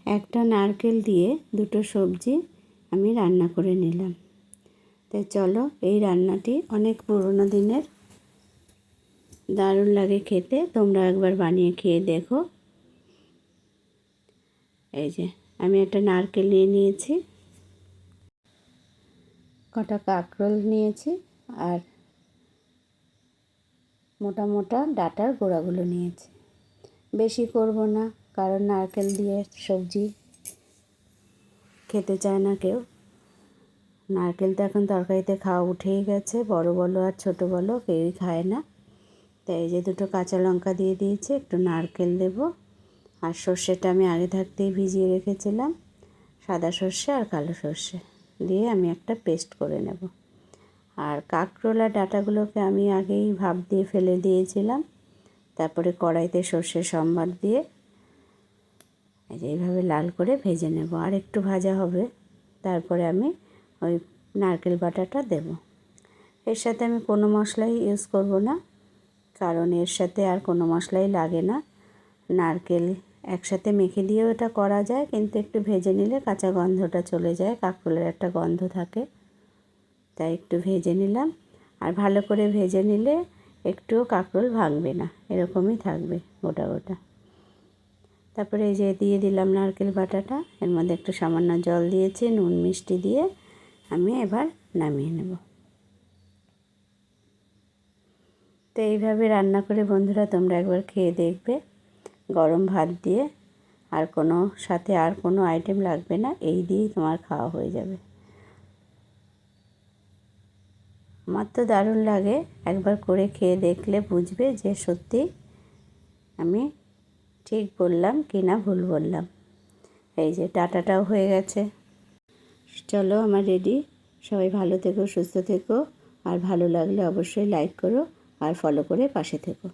একটা নারকেল দিয়ে দুটো সবজি আমি রান্না করে নিলাম। তাই চলো, এই রান্নাটি অনেক পুরনো দিনের, দারুণ লাগে খেতে। তোমরা একবার বানিয়ে খেয়ে দেখো। এই যে আমি একটা নারকেল নিয়ে নিয়েছি, কটা কাঁকরোল নিয়েছি, আর মোটা মোটা ডাঁটার গোড়াগুলো নিয়েছি। বেশি করব না, কারণ নারকেল দিয়ে সবজি খেতে চায় না কেউ। নারকেল তো এখন তরকারিতে খাওয়া উঠেই গেছে, বড় বলো আর ছোট বলো কেউই খায় না। তাই এই যে দুটো কাঁচা লঙ্কা দিয়ে দিয়েছি, একটু নারকেল দেব। আর সর্ষেটা আমি আগে থাকতেই ভিজিয়ে রেখেছিলাম, সাদা সর্ষে আর কালো সর্ষে দিয়ে আমি একটা পেস্ট করে নেব। আর কাঁকরোল আর ডাঁটাগুলোকে আমি আগেই ভাপ দিয়ে ফেলে দিয়েছিলাম, তারপরে কড়াইতে সর্ষে সম্বার দিয়ে এইভাবে লাল করে ভেজে নেব। আর একটু ভাজা হবে, তারপরে আমি ওই নারকেল বাটাটা দেব। এর সাথে আমি কোনো মশলাই ইউজ করব না, কারণ এর সাথে আর কোনো মশলাই লাগে না। নারকেল একসাথে মেখে দিয়েও এটা করা যায়, কিন্তু একটু ভেজে নিলে কাঁচা গন্ধটা চলে যায়, কাঁকরোলের একটা গন্ধ থাকে। তাই একটু ভেজে নিলাম। আর ভালো করে ভেজে নিলে একটুও কাঁকরোল ভাঙবে না, এরকমই থাকবে গোটা গোটা। তারপরে এই যে দিয়ে দিলাম নারকেল বাটাটা, এর মধ্যে একটু সামান্য জল দিয়েছি, নুন মিষ্টি দিয়ে আমি এবার নামিয়ে নেব। তো এইভাবে রান্না করে বন্ধুরা তোমরা একবার খেয়ে দেখবে, গরম ভাত দিয়ে। আর কোনো সাথে আর কোনো আইটেম লাগবে না, এই দিয়েই তোমার খাওয়া হয়ে যাবে। আমার তো দারুণ লাগে, একবার করে খেয়ে দেখলে বুঝবে যে সত্যি আমি ঠিক বললাম কি না ভুল বললাম। এই যে ডাঁটাটাও হয়ে গেছে। চলো, আমার রেডি। সবাই ভালো থেকো, সুস্থ থেকো। আর ভালো লাগলে অবশ্যই লাইক করো আর ফলো করে পাশে থেকো।